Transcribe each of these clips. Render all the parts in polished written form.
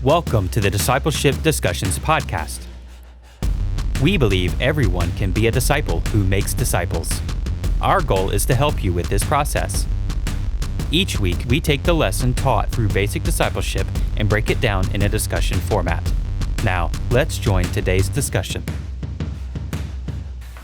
Welcome to the Discipleship Discussions podcast. We believe everyone can be a disciple who makes disciples. Our goal is to help you with this process. Each week, we take the lesson taught through basic discipleship and break it down in a discussion format. Now, let's join today's discussion.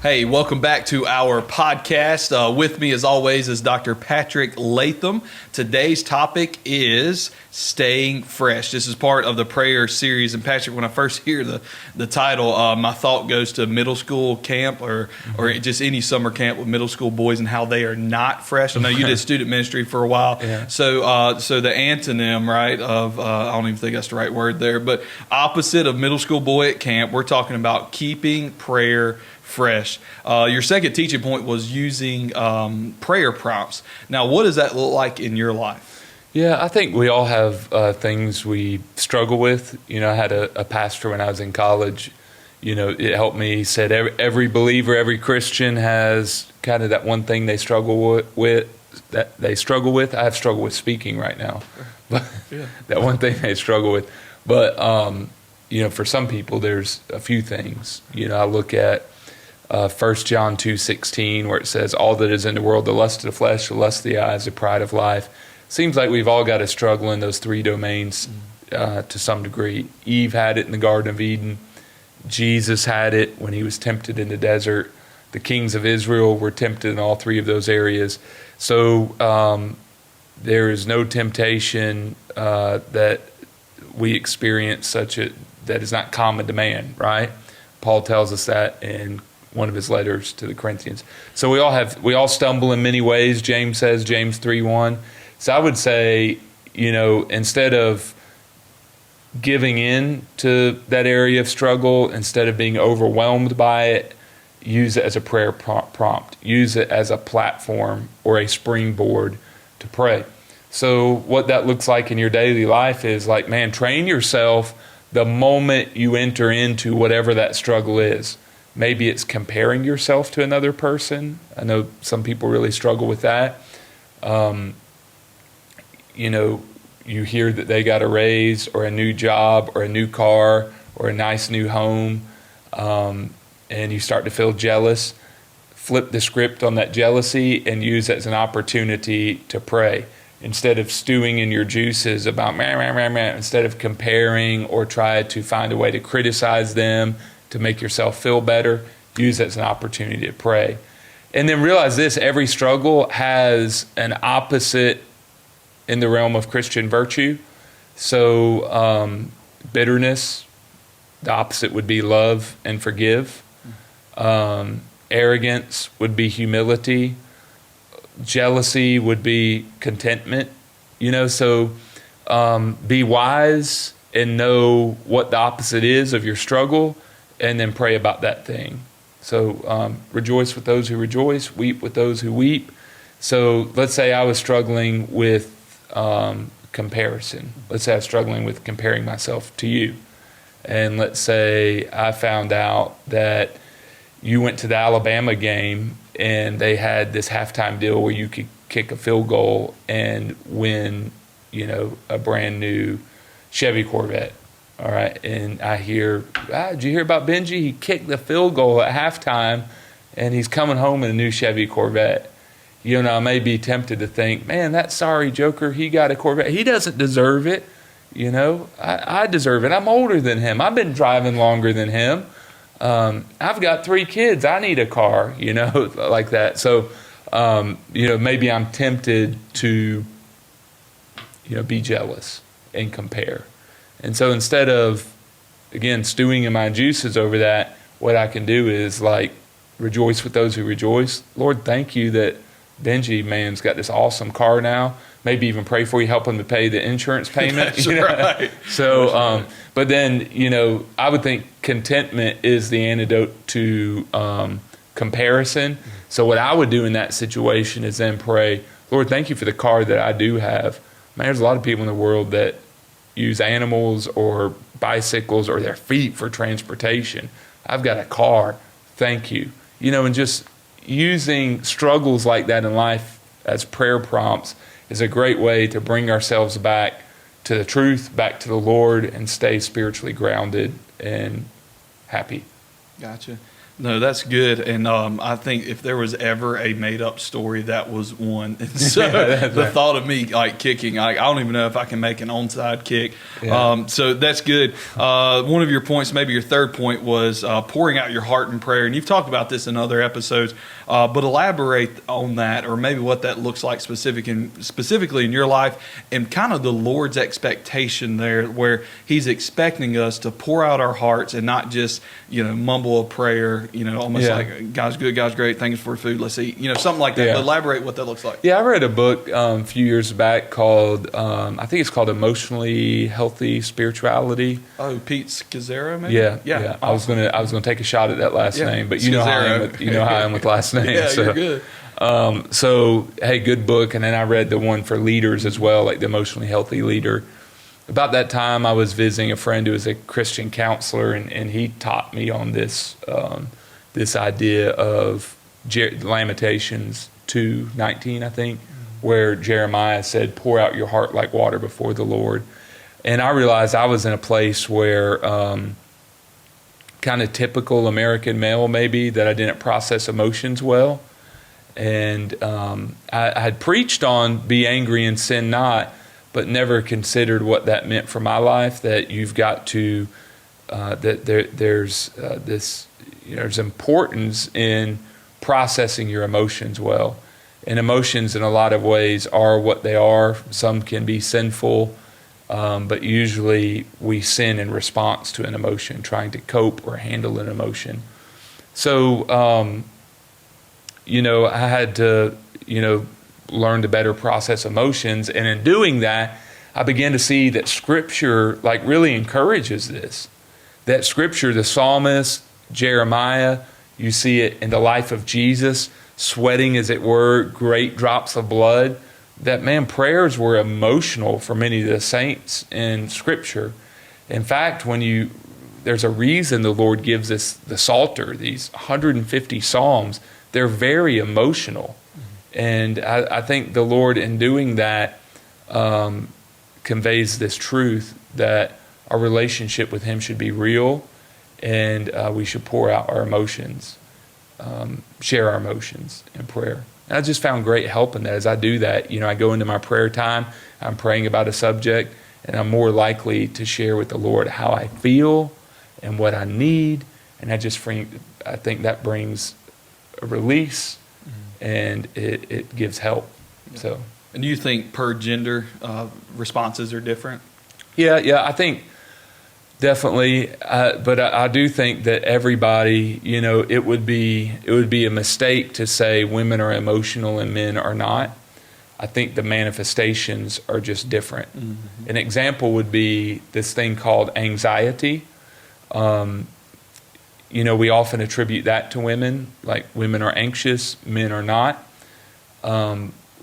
Hey, welcome back to our podcast. With me, as always, is Dr. Patrick Latham. Today's topic is staying fresh. This is part of the prayer series. And Patrick, when I first hear the title, my thought goes to middle school camp or just any summer camp with middle school boys and how they are not fresh. I know you did student ministry for a while. Yeah. So the antonym, right, of, I don't even think that's the right word there, but opposite of middle school boy at camp, we're talking about keeping prayer fresh. Your second teaching point was using prayer prompts. Now, what does that look like in your life? Yeah, I think we all have things we struggle with. You know, I had a pastor when I was in college. You know, it helped me. He said every believer, every Christian has kind of that one thing they struggle with. I have struggled with speaking right now, but that one thing they struggle with. But you know, for some people, there's a few things. You know, I look at 1 John 2:16, where it says, all that is in the world, the lust of the flesh, the lust of the eyes, the pride of life. Seems like we've all got to struggle in those three domains to some degree. Eve had it in the Garden of Eden. Jesus had it when he was tempted in the desert. The kings of Israel were tempted in all three of those areas. So there is no temptation that we experience that is not common to man, right? Paul tells us that in one of his letters to the Corinthians. So we all stumble in many ways. James says, James 3:1. So I would say, you know, instead of giving in to that area of struggle, instead of being overwhelmed by it, use it as a prayer prompt. Use it as a platform or a springboard to pray. So what that looks like in your daily life is like, man, train yourself the moment you enter into whatever that struggle is. Maybe it's comparing yourself to another person. I know some people really struggle with that. You know, you hear that they got a raise or a new job or a new car or a nice new home, and you start to feel jealous. Flip the script on that jealousy and use it as an opportunity to pray. Instead of stewing in your juices about instead of comparing or try to find a way to criticize them to make yourself feel better, use it as an opportunity to pray. And then realize this, every struggle has an opposite in the realm of Christian virtue. So bitterness, the opposite would be love and forgive. Arrogance would be humility. Jealousy would be contentment. You know, so be wise and know what the opposite is of your struggle, and then pray about that thing. So rejoice with those who rejoice, weep with those who weep. So let's say I was struggling with comparison. Let's say I was struggling with comparing myself to you. And let's say I found out that you went to the Alabama game and they had this halftime deal where you could kick a field goal and win, you know, a brand new Chevy Corvette. All right. And I hear, did you hear about Benji? He kicked the field goal at halftime and he's coming home in a new Chevy Corvette. You know, I may be tempted to think, man, that sorry joker, he got a Corvette. He doesn't deserve it. You know, I deserve it. I'm older than him. I've been driving longer than him. I've got 3 kids. I need a car, you know, like that. So, you know, maybe I'm tempted to, you know, be jealous and compare. And so instead of, again, stewing in my juices over that, what I can do is like rejoice with those who rejoice. Lord, thank you that Benji, man's got this awesome car now. Maybe even pray for you, help him to pay the insurance payment. That's you know? right. So, but then, you know, I would think contentment is the antidote to comparison. So what I would do in that situation is then pray, Lord, thank you for the car that I do have. Man, there's a lot of people in the world that use animals or bicycles or their feet for transportation. I've got a car. Thank you. You know, and just using struggles like that in life as prayer prompts is a great way to bring ourselves back to the truth, back to the Lord, and stay spiritually grounded and happy. Gotcha. No, that's good. And I think if there was ever a made-up story, that was one. And so the thought of me like kicking, I don't even know if I can make an onside kick. Yeah. So that's good. One of your points, maybe your third point, was pouring out your heart in prayer. And you've talked about this in other episodes, but elaborate on that, or maybe what that looks like specifically in your life, and kind of the Lord's expectation there, where He's expecting us to pour out our hearts and not just mumble a prayer. Almost like, God's good, God's great, thanks for food, let's eat. Something like that. Yeah. But elaborate what that looks like. Yeah, I read a book a few years back called, I think it's called Emotionally Healthy Spirituality. Oh, Pete Scazzero, maybe? Yeah. Awesome. I was gonna take a shot at that last name, but you know how I am with last names. Yeah, so. You're good. So hey, good book. And then I read the one for leaders as well, like the Emotionally Healthy Leader. About that time, I was visiting a friend who was a Christian counselor, and he taught me on this this idea of Lamentations 2:19, I think, where Jeremiah said, "Pour out your heart like water before the Lord." And I realized I was in a place where, kind of typical American male, maybe, that I didn't process emotions well. And I had preached on be angry and sin not, but never considered what that meant for my life, that you've got to, there's importance in processing your emotions well. And emotions in a lot of ways are what they are. Some can be sinful, but usually we sin in response to an emotion, trying to cope or handle an emotion. So, I had to, learn to better process emotions. And in doing that, I began to see that Scripture really encourages this. That Scripture, the psalmist, Jeremiah, you see it in the life of Jesus, sweating, as it were, great drops of blood. That, prayers were emotional for many of the saints in Scripture. In fact, there's a reason the Lord gives us the Psalter, these 150 Psalms. They're very emotional. And I think the Lord, in doing that, conveys this truth that our relationship with Him should be real, and we should pour out our emotions, share our emotions in prayer. And I just found great help in that. As I do that, I go into my prayer time, I'm praying about a subject, and I'm more likely to share with the Lord how I feel and what I need. And I think that brings a release, and it gives help. Yeah. So, and do you think per gender responses are different? Yeah, I think definitely, but I do think that everybody, it would be a mistake to say women are emotional and men are not. I think the manifestations are just different. Mm-hmm. An example would be this thing called anxiety. We often attribute that to women, like women are anxious, men are not.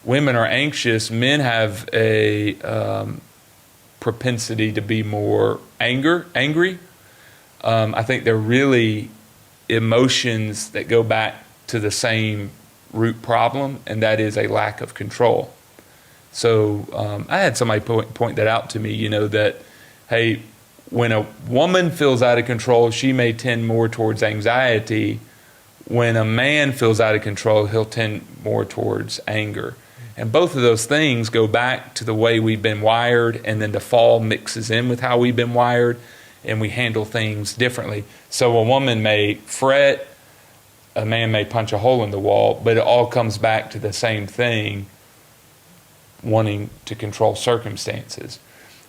Women are anxious, men have a propensity to be more angry. I think they're really emotions that go back to the same root problem, and that is a lack of control. So I had somebody point that out to me, that, hey, when a woman feels out of control, she may tend more towards anxiety. When a man feels out of control, he'll tend more towards anger. And both of those things go back to the way we've been wired, and then the fall mixes in with how we've been wired, and we handle things differently. So a woman may fret, a man may punch a hole in the wall, but it all comes back to the same thing, wanting to control circumstances.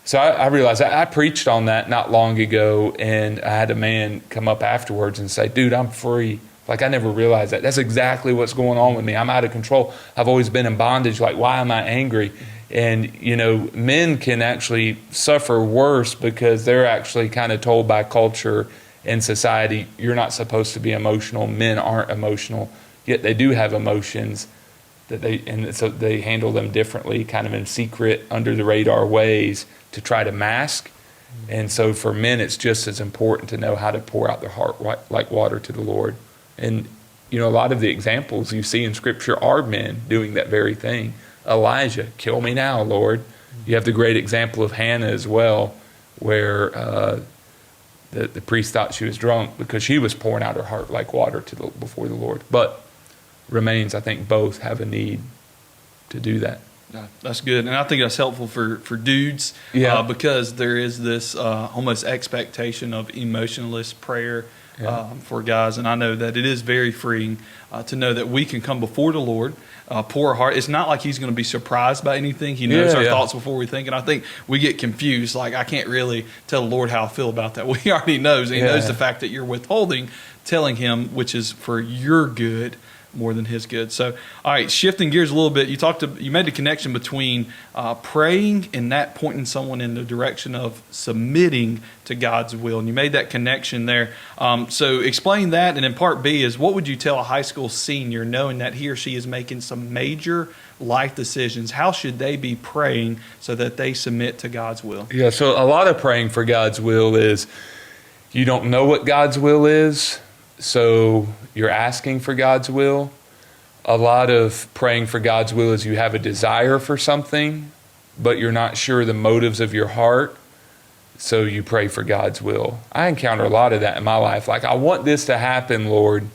So I realized I preached on that not long ago, and I had a man come up afterwards and say, "Dude, I'm free." I never realized that. That's exactly what's going on with me. I'm out of control. I've always been in bondage. Why am I angry? And, men can actually suffer worse because they're actually kind of told by culture and society, you're not supposed to be emotional. Men aren't emotional. Yet they do have emotions, so they handle them differently, kind of in secret, under the radar ways to try to mask. And so for men, it's just as important to know how to pour out their heart like water to the Lord. And, a lot of the examples you see in Scripture are men doing that very thing. Elijah, kill me now, Lord. You have the great example of Hannah as well, where the priest thought she was drunk because she was pouring out her heart like water before the Lord. But remains, I think both have a need to do that. Yeah, that's good, and I think that's helpful for dudes, because there is this almost expectation of emotionless prayer for guys, and I know that it is very freeing to know that we can come before the Lord, pour our heart. It's not like He's going to be surprised by anything. He knows our thoughts before we think, and I think we get confused. Like, I can't really tell the Lord how I feel about that. Well, He already knows, and He knows the fact that you're withholding, telling Him, which is for your good more than His good. So, all right, shifting gears a little bit, you made the connection between praying and that pointing someone in the direction of submitting to God's will, and you made that connection there. So explain that, and then part B is, what would you tell a high school senior knowing that he or she is making some major life decisions? How should they be praying so that they submit to God's will? Yeah, so a lot of praying for God's will is you don't know what God's will is, so you're asking for God's will. A lot of praying for God's will is you have a desire for something, but you're not sure the motives of your heart, so you pray for God's will. I encounter a lot of that in my life. Like, I want this to happen, Lord,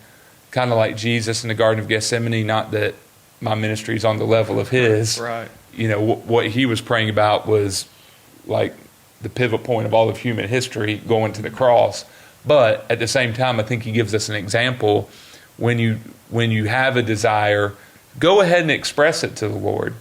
kind of like Jesus in the Garden of Gethsemane, not that my ministry is on the level of His. Right. You know, what He was praying about was like the pivot point of all of human history, going to the cross. But at the same time, I think He gives us an example. When you have a desire, go ahead and express it to the Lord.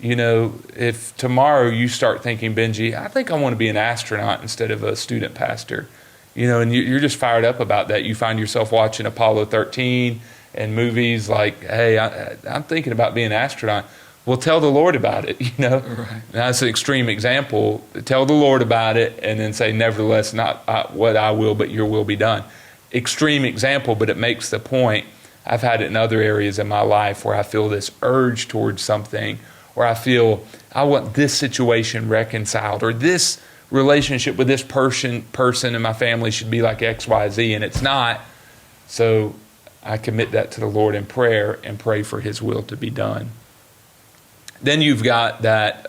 You know, if tomorrow you start thinking, Benji, I think I want to be an astronaut instead of a student pastor, you know, and you're just fired up about that. You find yourself watching Apollo 13 and movies like, hey, I'm thinking about being an astronaut. Well, tell the Lord about it, you know. Right. That's an extreme example. Tell the Lord about it and then say, nevertheless, not what I will, but your will be done. Extreme example, but it makes the point. I've had it in other areas in my life where I feel this urge towards something, or I feel I want this situation reconciled, or this relationship with this person in my family should be like X, Y, Z, and it's not. So I commit that to the Lord in prayer and pray for His will to be done. Then you've got that.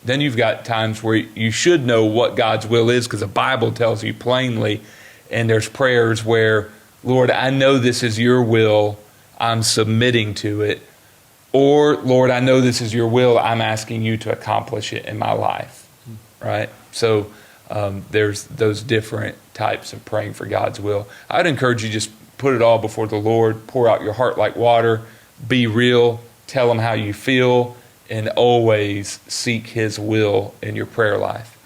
Then you've got times where you should know what God's will is because the Bible tells you plainly. And there's prayers where, Lord, I know this is your will. I'm submitting to it. Or, Lord, I know this is your will. I'm asking you to accomplish it in my life. Right? So there's those different types of praying for God's will. I'd encourage you just put it all before the Lord. Pour out your heart like water. Be real. Tell Him how you feel, and always seek His will in your prayer life.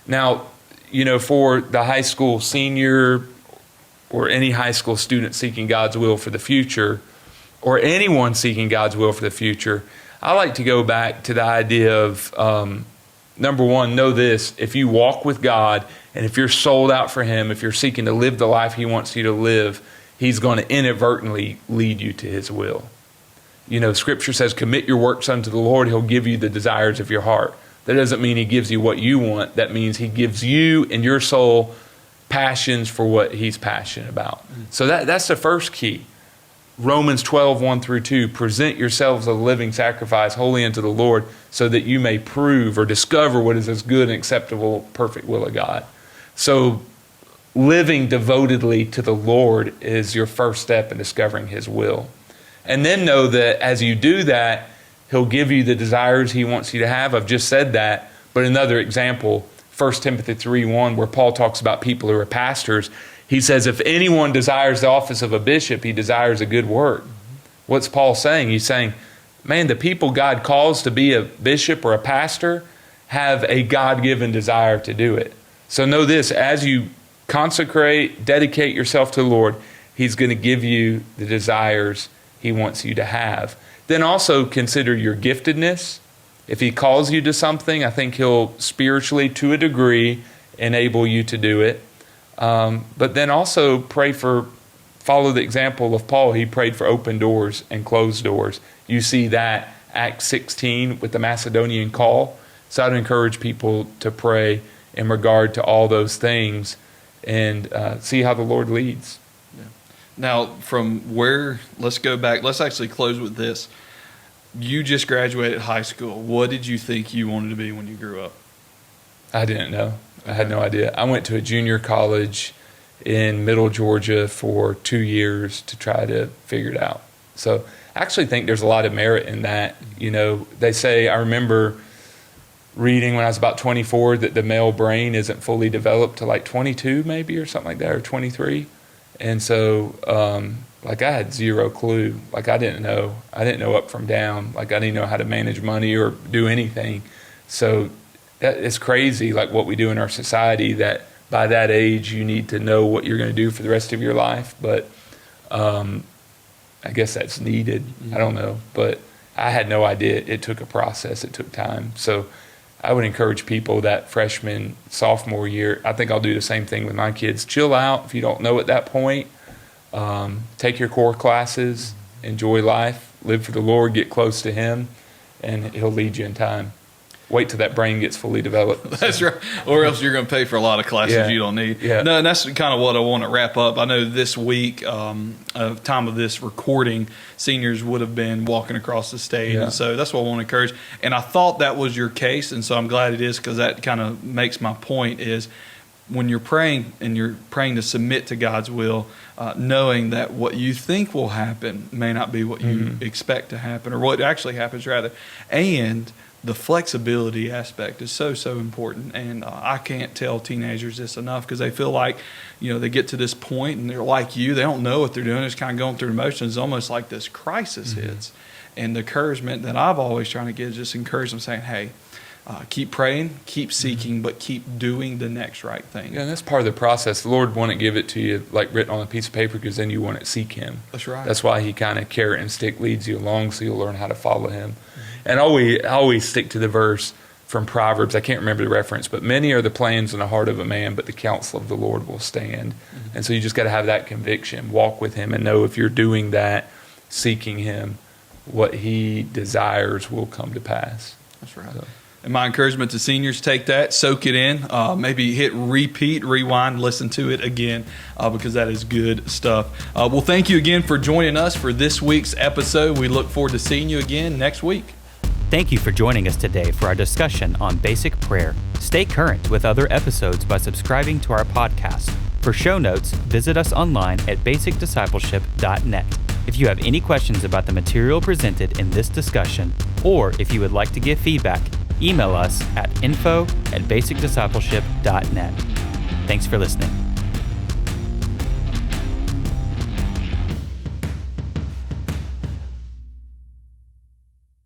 Now, you know, for the high school senior or any high school student seeking God's will for the future, or anyone seeking God's will for the future, I like to go back to the idea of, number one, know this: if you walk with God and if you're sold out for Him, if you're seeking to live the life He wants you to live, He's going to inadvertently lead you to His will. You know, Scripture says, commit your works unto the Lord. He'll give you the desires of your heart. That doesn't mean He gives you what you want. That means He gives you and your soul passions for what He's passionate about. So that's the first key. Romans 12, 1 through 2, present yourselves a living sacrifice, holy unto the Lord, so that you may prove or discover what is this good and acceptable, perfect will of God. So living devotedly to the Lord is your first step in discovering His will. And then know that as you do that, He'll give you the desires He wants you to have. I've just said that. But another example, 1 Timothy 3:1, where Paul talks about people who are pastors. He says, if anyone desires the office of a bishop, he desires a good work. What's Paul saying? He's saying, man, the people God calls to be a bishop or a pastor have a God-given desire to do it. So know this: as you consecrate, dedicate yourself to the Lord, He's going to give you the desires He wants you to have. Then also consider your giftedness. If He calls you to something, I think He'll spiritually, to a degree, enable you to do it. But then also follow the example of Paul. He prayed for open doors and closed doors. You see that Acts 16 with the Macedonian call. So I'd encourage people to pray in regard to all those things and see how the Lord leads. Now, from where, let's go back. Let's actually close with this. you just graduated high school. What did you think you wanted to be when you grew up? I didn't know. I had no idea. I went to a junior college in Middle Georgia for 2 years to try to figure it out. So I actually think there's a lot of merit in that. They say, I remember reading when I was about 24 that the male brain isn't fully developed to like 22 maybe or something like that, or 23. And so I had zero clue. Like I didn't know up from down. Like I didn't know how to manage money or do anything. So it's crazy, like what we do in our society, that by that age you need to know what you're going to do for the rest of your life. But I guess that's needed. I don't know. But I had no idea. It took a process. It took time. So I would encourage people that freshman, sophomore year, I think I'll do the same thing with my kids. Chill out if you don't know at that point. Take your core classes, enjoy life, live for the Lord, get close to Him, and He'll lead you in time. Wait till that brain gets fully developed. That's right. Or else you're going to pay for a lot of classes you don't need. Yeah. No, and that's kind of what I want to wrap up. I know this week, of time of this recording, seniors would have been walking across the stage. Yeah. And so that's what I want to encourage. And I thought that was your case, and so I'm glad it is, because that kind of makes my point is when you're praying and you're praying to submit to God's will, knowing that what you think will happen may not be what you expect to happen, or what actually happens rather. And the flexibility aspect is so important, and I can't tell teenagers this enough, because they feel like, they get to this point and they're like you, they don't know what they're doing, they're just kind of going through emotions. It's almost like this crisis hits, and the encouragement that I've always trying to get is just encourage them, saying, hey, keep praying, keep seeking, but keep doing the next right thing. Yeah, and that's part of the process. The Lord wouldn't give it to you like written on a piece of paper, because then you wouldn't seek Him. That's right. That's why He kind of carrot and stick leads you along, so you'll learn how to follow Him. And I always stick to the verse from Proverbs. I can't remember the reference, but many are the plans in the heart of a man, but the counsel of the Lord will stand. And so you just got to have that conviction, walk with Him, and know if you're doing that, seeking Him, what He desires will come to pass. That's right. So. And my encouragement to seniors, take that, soak it in, maybe hit repeat, rewind, listen to it again, because that is good stuff. Well, thank you again for joining us for this week's episode. We look forward to seeing you again next week. Thank you for joining us today for our discussion on basic prayer. Stay current with other episodes by subscribing to our podcast. For show notes, visit us online at basicdiscipleship.net. If you have any questions about the material presented in this discussion, or if you would like to give feedback, email us at info@basicdiscipleship.net. Thanks for listening.